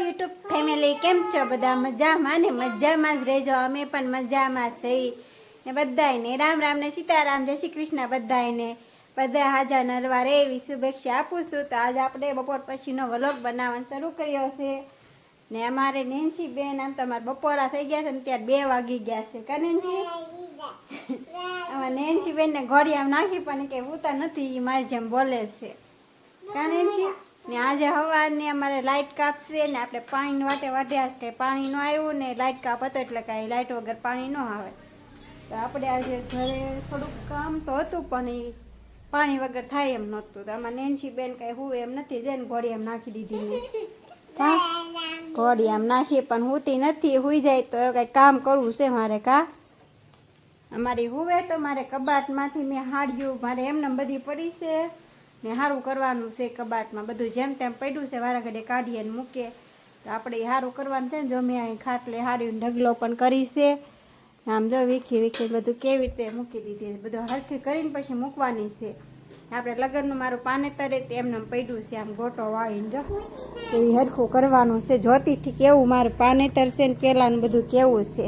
YouTube family, કેમ છો બધા? મજામાં ને? મજામાં જ રહેજો. અમે પણ મજામાં છીએ ને. બધાને રામ રામ ને સીતારામ, જય શ્રી કૃષ્ણ. બધાને બધા હાજર નરવા એવી શુભેચ્છા આપું છું. તો આજે આપણે બપોર પછીનો વ્લોગ બનાવવાનું શરૂ કર્યો છે ને. અમારે નેન્સી બેન આમ તો અમારે બપોરા થઈ ગયા છે ને ત્યારે 2 વાગી ગયા છે. કા નેન્સી? અમારે નેન્સી બેન ને ઘોડી આમ નાખી પણ કે ઉતા નથી, મારી જેમ બોલે છે. કા નેન્સી? ને આજે સવારની અમારે લાઇટ કાપ છે ને આપણે પાણી વાટે વાટ્યા કંઈ પાણી ન આવ્યું ને લાઇટ કાપ હતો એટલે કાંઈ લાઇટ વગર પાણી ન આવે. તો આપણે આજે ઘરે થોડુંક કામ તો હતું પણ એ પાણી વગર થાય એમ નહોતું. તો આમાં નેન્સી બેન કાંઈ હુવે એમ નથી, જઈને ઘોડી એમ નાખી દીધી મેં. હા, ઘોડી આમ નાખી પણ હુતી નથી. હુઈ જાય તો કંઈક કામ કરવું છે મારે. કા અમારી હુવે તો મારે કબાટમાંથી મેં હાડ્યું મારે એમને બધી પડી છે ને સારું કરવાનું છે. કબાટમાં બધું જેમ તેમ પડ્યું છે, વારા ઘડે કાઢીએ ને મૂકે. તો આપણે સારું કરવાનું છે ને. જો મેં અહીં ખાટલે હાડ્યું ઢગલો પણ કરી છે. આમ જો વીખી વીખી બધું કેવી રીતે મૂકી દીધી, બધું હરખી કરીને પછી મૂકવાની છે. આપણે લગ્નનું મારું પાનેતરે એમને પડ્યું છે આમ ગોટો વાળીને. જો એવી હરખું કરવાનું છે. જોતીથી કેવું મારું પાનેતર છે ને પહેલાંનું બધું કેવું છે.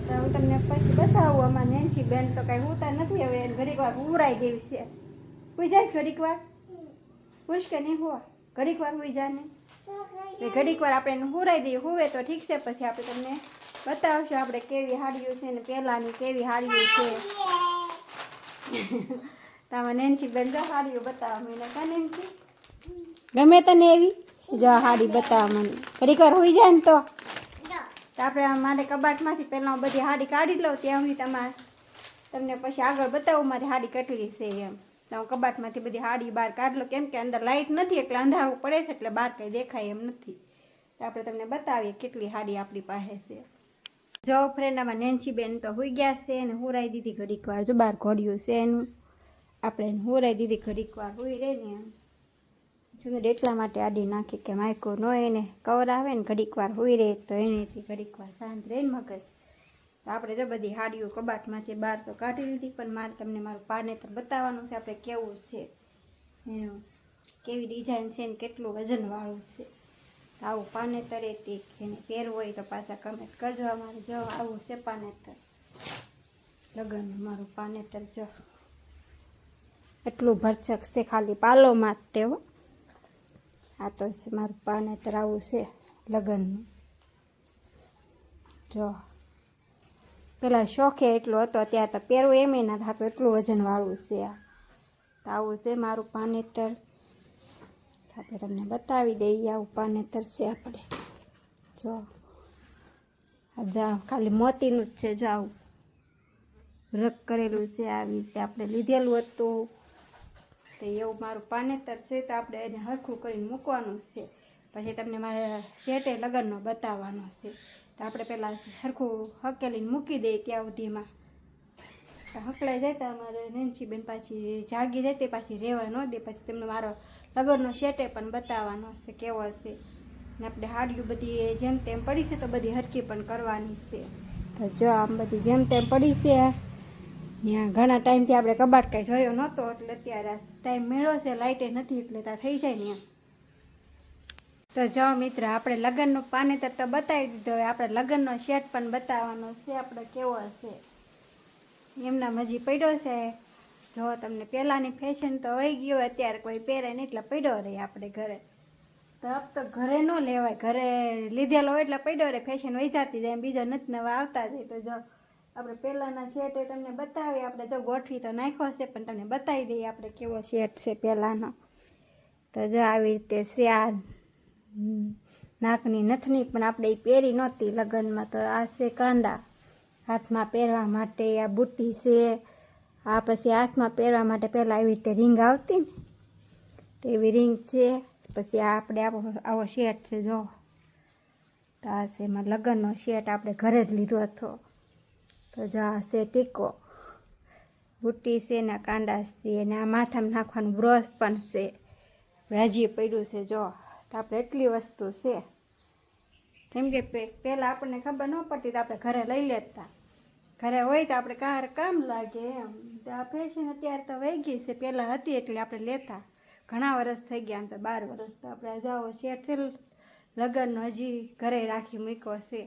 તો હું તમને પછી બતાવું. આમાં નેન્સી બેન તો કાંઈ હોતા નથી. હવે ઘડીક વાર ઉરાઈ દેવી છે. હુઈ જાય ઘડીક વાર? પૂછ કે નહીં હોવા? ઘડીક વાર હુઈ જાય ને ઘડીક વાર આપણે એને હુરાઈ દઈએ. હુવે તો ઠીક છે, પછી આપણે તમને બતાવશું આપણે કેવી હાડીઓ છે ને પહેલાંની કેવી હાડીઓ છે. તમે નેન્સી બેન જો હાડીઓ બતાવવા મને. કા નેન્સી? ગમે તને એવી જો હાડી બતાવવા મને. ઘડીક વાર હુઈ જાય ને તો આપણે મારે કબાટમાંથી પહેલાં બધી હાડી કાઢી લઉં ત્યાં સુધી તમને પછી આગળ બતાવું મારી હાડી કેટલી છે એમ. તો હું કબાટમાંથી બધી હાડી બહાર કાઢ લો, કેમ કે અંદર લાઇટ નથી એટલે અંધારું પડે છે એટલે બહાર કંઈ દેખાય એમ નથી. તો આપણે તમને બતાવીએ કેટલી હાડી આપણી પાસે છે. જો ફ્રેન્ડ, આમાં નેન્સી બેન તો હુઈ ગયા છે ને હુરાઈ દીધી ઘડીક વાર. જો બહાર ઘોડ્યું છે એનું, આપણે એને હુરાઈ દીધી ઘડીક વાર. હુઈ રહે ને એમ જો એટલા માટે આડી નાખી કે માયકો ન એને કવર આવે ને ઘડીક વાર હુઈ રહે તો એનેથી ઘડીક વાર શાંત રહે ને મગજ. તો આપણે જો બધી હાડીઓ કબાટમાંથી બહાર તો કાઢી લીધી, પણ મારે તમને મારું પાનેતર બતાવવાનું છે આપણે કેવું છે એનું, કેવી ડિઝાઇન છે ને કેટલું વજનવાળું છે. તો આવું પાનેતર તે એને પહેરવું હોય તો પાછા કમેન્ટ કરજો. અમારે જો આવું છે પાનેતર લગ્નનું મારું પાનેતર. જો એટલું ભરચક છે, ખાલી પાલોમાં જ તેવો. આ તો મારું પાનેતર આવું છે લગ્નનું. જો પેલા શોખે એટલો હતો, અત્યારે તો પહેરવું એમ ના થતું, એટલું વજનવાળું છે આ. તો આવું છે મારું પાનેતર. આપણે તમને બતાવી દઈએ આવું પાનેતર છે આપણે. જો ખાલી મોતીનું જ છે. જો આવું રક કરેલું છે, આવી રીતે આપણે લીધેલું હતું તો એવું મારું પાનેતર છે. તો આપણે એને હરખું કરીને મૂકવાનું છે. પછી તમને મારે શેટે લગ્નનો બતાવવાનો છે. તો આપણે પહેલાં હરખું હકેલીને મૂકી દઈએ ત્યાં સુધીમાં. હકલાઈ જાય તો અમારે નેન્સી બેન પાછી જાગી જાય તે પાછી રહેવા ન દે. પછી તમને મારો લગ્નનો શેટે પણ બતાવવાનો છે કેવો છે. ને આપણે હાડીઓ બધી જેમ તેમ પડી છે તો બધી હરખી પણ કરવાની છે. તો જો આમ બધી જેમ તેમ પડી છે. ત્યાં ઘણા ટાઈમથી આપણે કબાટ કાંઈ જોયો નહોતો એટલે અત્યારે ટાઈમ મેળ્યો છે, લાઇટે નથી એટલે ત્યાં થઈ જાય ને એમ. તો જો મિત્ર, આપણે લગ્નનું પાનેતર તો બતાવી દીધું. હવે આપણે લગ્નનો શેટ પણ બતાવવાનો છે આપણે કેવો છે. એમનામ હજી પડ્યો છે. જો તમને પહેલાંની ફેશન તો વહી ગયો, અત્યારે કોઈ પહેરે નહીં એટલે પડ્યો રહે આપણે ઘરે. તો આપ તો ઘરે ન લેવાય, ઘરે લીધેલો હોય એટલે પડ્યો રહે, ફેશન વહી જતી જાય, બીજો નથી નવા આવતા જાય. તો જો આપણે પહેલાંના શેટે તમને બતાવીએ. આપણે જો ગોઠવી તો નાખ્યો છે પણ તમને બતાવી દઈએ આપણે કેવો શેટ છે પહેલાંનો. તો જો આવી રીતે છે. આ નાકની નથની પણ આપણે એ પહેરી નહોતી લગ્નમાં. તો આ છે કાંડા હાથમાં પહેરવા માટે. આ બુટ્ટી છે. આ પછી હાથમાં પહેરવા માટે પહેલાં એવી રીતે રીંગ આવતી ને તેવી રીંગ છે. પછી આ આપણે આવો શેટ છે. જો તો આ છે એમાં લગ્નનો શેટ, આપણે ઘરે જ લીધો હતો. તો જો આ છે ટીકો, બુટ્ટી છે ને કાંડા છે ને આ માથામાં નાખવાનું બ્રશ પણ છે. હજી પડ્યું છે. જો તો આપણે એટલી વસ્તુ છે. કેમ કે પહેલાં આપણને ખબર ન પડતી તો આપણે ઘરે લઈ લેતા. ઘરે હોય તો આપણે કામ લાગે એમ. તો આ ફેશન અત્યારે તો વહી ગઈ છે, પહેલાં હતી એટલે આપણે લેતા. ઘણા વર્ષ થઈ ગયા, આમ તો 12 વર્ષ. તો આપણે જાઓ શેટ છે લગ્નનો હજી ઘરે રાખી મૂક્યો છે.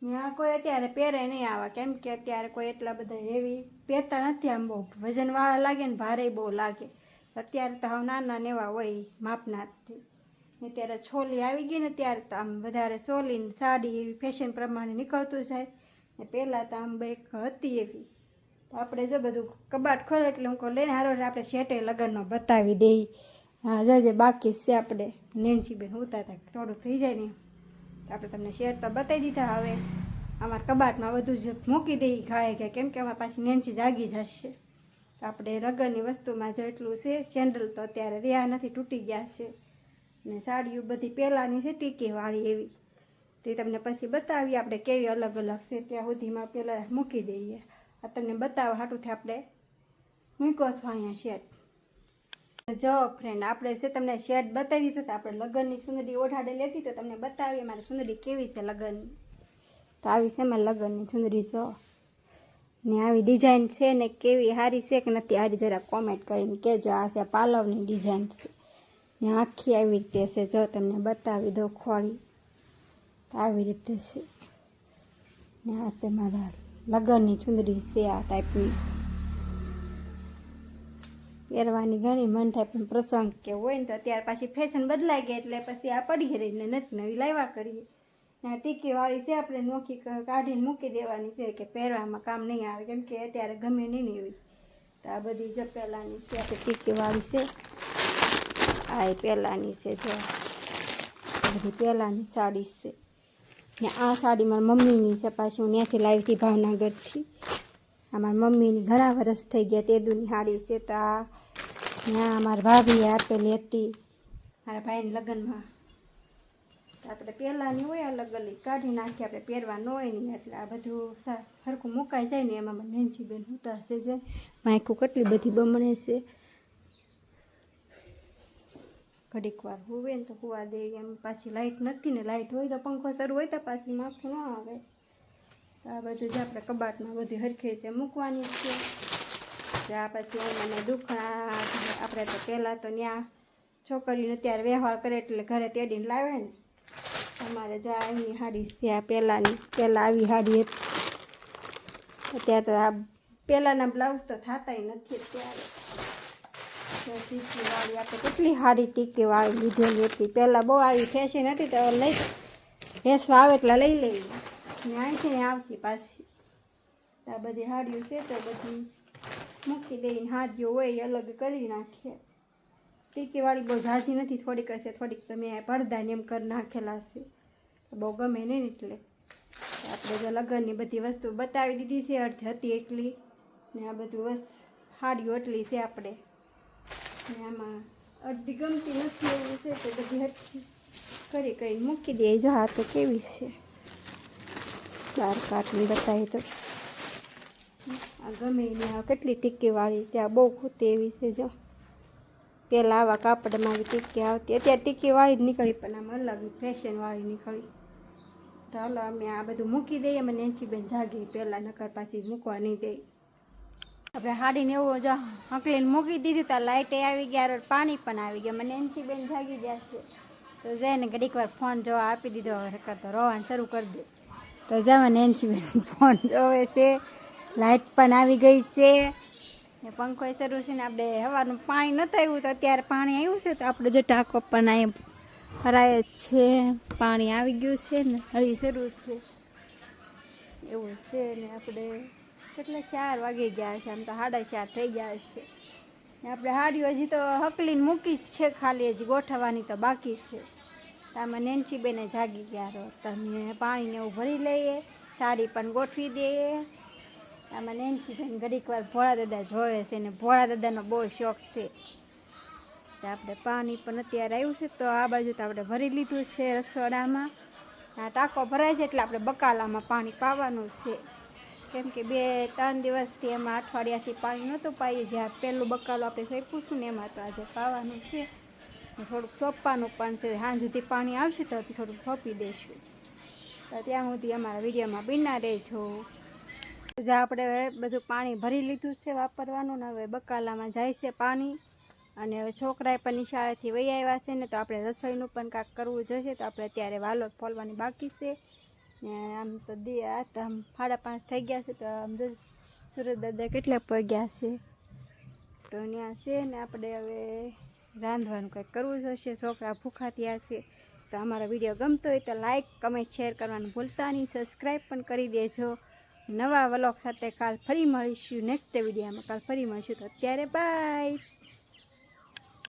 ત્યાં કોઈ અત્યારે પહેરે નહીં આવા, કેમ કે અત્યારે કોઈ એટલા બધા હેવી પહેરતા નથી. આમ બહુ વજનવાળા લાગે ને ભારે બહુ લાગે. અત્યારે તો હવે નાના ને એવા હોય માપનાથી. ને ત્યારે છોલી આવી ગઈ ને ત્યારે તો આમ વધારે છોલીને સાડી એવી ફેશન પ્રમાણે નીકળતું જાય. ને પહેલાં તો આમ એક હતી એવી. તો આપણે જો બધું કબાટ ખોલે એટલે હું કહું લઈને હારો આપણે શેટે લગ્નનો બતાવી દઈ. હા જોજે બાકી છે આપણે નેન્સીબેન ઉતા હતા થોડું થઈ જાય ને તો આપણે તમને શેર તો બતાવી દીધા. હવે અમારા કબાટમાં બધું જ મૂકી દઈ ખાય કે કેમ કે અમારે પાછી નેન્સી જાગી જશે. તો આપણે લગ્નની વસ્તુમાં જો એટલું છે. સેન્ડલ તો અત્યારે રહ્યા નથી, તૂટી ગયા છે. ને સાડીઓ બધી પહેલાંની છે ટીકીવાળી એવી. તે તમને પછી બતાવીએ આપણે કેવી અલગ અલગ છે. ત્યાં સુધીમાં પહેલાં મૂકી દઈએ. આ તમને બતાવવા હાટુંથી આપણે મૂક્યો છો અહીંયા શેટ. જો ફ્રેન્ડ આપણે છે તમને શેટ બતાવી દીધું. તો આપણે લગ્નની સુંદરી ઓઢાડે લેતી તો તમને બતાવીએ મારી સુંદરી કેવી છે લગ્નની. તો આવી છે મારી લગ્નની સુંદરી જો. ને આવી ડિઝાઇન છે ને કેવી સારી છે કે નથી સારી જરા કોમેન્ટ કરીને કહેજો. આ છે પાલવની ડિઝાઇન છે ને આખી આવી રીતે છે. જો તમને બતાવી દો ખોળી તો આવી રીતે છે. ને આ છે મારા લગ્નની ચુંદડી છે આ ટાઈપની. પહેરવાની ઘણી મન થાય પણ પ્રસંગ કે હોય ને તો અત્યારે પાછી ફેશન બદલાઈ ગઈ એટલે પછી આ પડી રહીને નથી નવી લાવ્યા કરીએ. ને ટીકીવાળી છે આપણે નોખી કાઢીને મૂકી દેવાની છે કે પહેરવામાં કામ નહીં આવે કેમ કે અત્યારે ગમે નહીં ને એવી. તો આ બધી જો પહેલાંની છે આપણે ટીકીવાળી છે. આ એ પહેલાંની છે જો બધી પહેલાંની સાડી છે. ને આ સાડી મારી મમ્મીની છે. પાછી હું ત્યાંથી લાવી હતી ભાવનગરથી. આ મારી મમ્મીની ઘણા વર્ષ થઈ ગયા તેદુની સાડી છે. તો આ ત્યાં અમારા ભાભીએ આપેલી હતી મારા ભાઈના લગ્નમાં. તો આપણે પહેલાંની હોય અલગ અલગ કાઢી નાખી આપણે પહેરવાનું હોય નહીં એટલે આ બધું સરખું મુકાઈ જાય ને એમાં મને નેન્સીબેન ઉતારશે જાય. માયખું કેટલી બધી બમણે છે. ઘડીક વાર હોવે ને તો હોવા દે એમ. પાછી લાઇટ નથી ને લાઇટ હોય તો પંખો શરૂ હોય તો પાછી માથું ન આવે. તો આ બધું જ આપણે કબાટમાં બધી સરખી રીતે મૂકવાની છે. આ પછી મને દુખણા આપણે તો પહેલાં તો ત્યાં છોકરીઓને ત્યારે વ્યવહાર કરે એટલે ઘરે તેડીને લાવે ને. અમારે જો આ એમની સાડી છે આ પહેલાંની. પહેલાં આવી સાડી હતી. અત્યારે તો આ પહેલાંના બ્લાઉઝ તો થતાય નથી અત્યારે. ટીકીવાળી આપણે કેટલી સાડી ટીકીવાળી લીધેલી હતી. પહેલાં બહુ આવી ફેશન હતી તો લઈ વેસવા આવે એટલે લઈ લેવી ને અહીંથી ને આવતી પાછી. આ બધી સાડીઓ છે તો બધી મૂકી દઈને સાડીઓ હોય એ અલગ કરી નાખીએ. ટીકીવાળી બહુ ઝાઝી નથી, થોડીક હશે થોડીક તમે પડદાને એમ કરી નાખેલા છે. બહુ ગમે નહીં એટલે આપણે જો લગ્નની બધી વસ્તુ બતાવી દીધી છે. અડધી હતી એટલી ને આ બધું સાડીઓ એટલી છે આપણે. ને આમાં અડધી ગમતી નથી એવું છે તો બધી હરખી કરી કરીને મૂકી દે. જો આ તો કેવી છે બાર કાટની બતાવી તો આ ગમે ને આ કેટલી ટીકીવાળી છે. આ બહુ ખૂતી એવી છે. જો પહેલાં આવા કાપડમાં આવી ટીકી આવતી. અત્યારે ટીકીવાળી જ નીકળી પણ આમ અલગ ફેશનવાળી નીકળી. તો હાલો અમે આ બધું મૂકી દઈએ. મને નેન્સીબેન જાગી પહેલાં નકર પાછી મૂકવા નહીં દે. આપણે સાડીને એવું જો હકલીને મૂકી દીધી તો લાઇટે આવી ગયા, પાણી પણ આવી ગયા. મને નેન્સીબેન જાગી ગયા છે તો જઈને ઘડીક વાર ફોન જોવા આપી દીધો. હવે કરતો રોવાનું શરૂ કરી દે. તો જવા નેન્સીબેન ફોન જોવે છે. લાઇટ પણ આવી ગઈ છે ને પંખો શરૂ છે ને આપણે સવારનું પાણી નહોતું આવ્યું તો અત્યારે પાણી આવ્યું છે. તો આપણે જો ટાંકો પણ અહીં ભરાય છે. પાણી આવી ગયું છે ને હળી શરૂ છે એવું છે. ને આપણે એટલે 4 વાગી ગયા છે. આમ તો 4:30 થઈ ગયા છે. ને આપણે સાડીઓ હજી તો હકલીને મૂકી જ છે. ખાલી હજી ગોઠવવાની તો બાકી છે. તો આમાં નેન્સીબેને જાગી ગયા રહો તમે પાણીને એવું ભરી લઈએ. સાડી પણ ગોઠવી દઈએ. આમાં નેન્સીબેન ઘડીક વાર ભોળા દાદા જોવે છે ને ભોળા દાદાનો બહુ શોખ છે. તો આપણે પાણી પણ અત્યારે આવ્યું છે તો આ બાજુ તો આપણે ભરી લીધું છે રસોડામાં. આ ટાંકો ભરાય છે એટલે આપણે બકાલામાં પાણી પાવાનું છે. કેમ કે 2-3 દિવસથી એમાં અઠવાડિયાથી પાણી નહોતું પાયું. જ્યાં પહેલું બકાલો આપણે સોંપ્યું હતું ને એમાં તો આજે પાવાનું છે. થોડુંક સોંપવાનું પણ છે. સાંજ સુધી પાણી આવશે તો થોડુંક સોંપી દઈશું. તો ત્યાં સુધી અમારા વિડીયોમાં બિના રહેજો. જે આપણે બધું પાણી ભરી લીધું છે વાપરવાનું ને હવે બકાલામાં જાય છે પાણી. અને હવે છોકરાએ પણ નિશાળેથી વહી આવ્યા છે ને, તો આપણે રસોઈનું પણ કાંઈક કરવું જોઈશે. તો આપણે અત્યારે વાલોર ફોલવાની બાકી છે ને. આમ તો આમ 5:30 થઈ ગયા છે. તો આમ સુરત દાદા કેટલા પગ્યા છે તો ત્યાં છે ને. આપણે હવે રાંધવાનું કંઈક કરવું જોઈશે. છોકરા ભૂખા થયા છે. તો અમારો વિડીયો ગમતો હોય તો લાઈક, કમેન્ટ, શેર કરવાનું ભૂલતા નહીં. સબસ્ક્રાઈબ પણ કરી દેજો. નવા વ્લોગ સાથે કાલ ફરી મળીશું. નેક્સ્ટ વિડીયોમાં કાલ ફરી મળીશું. તો અત્યારે બાય.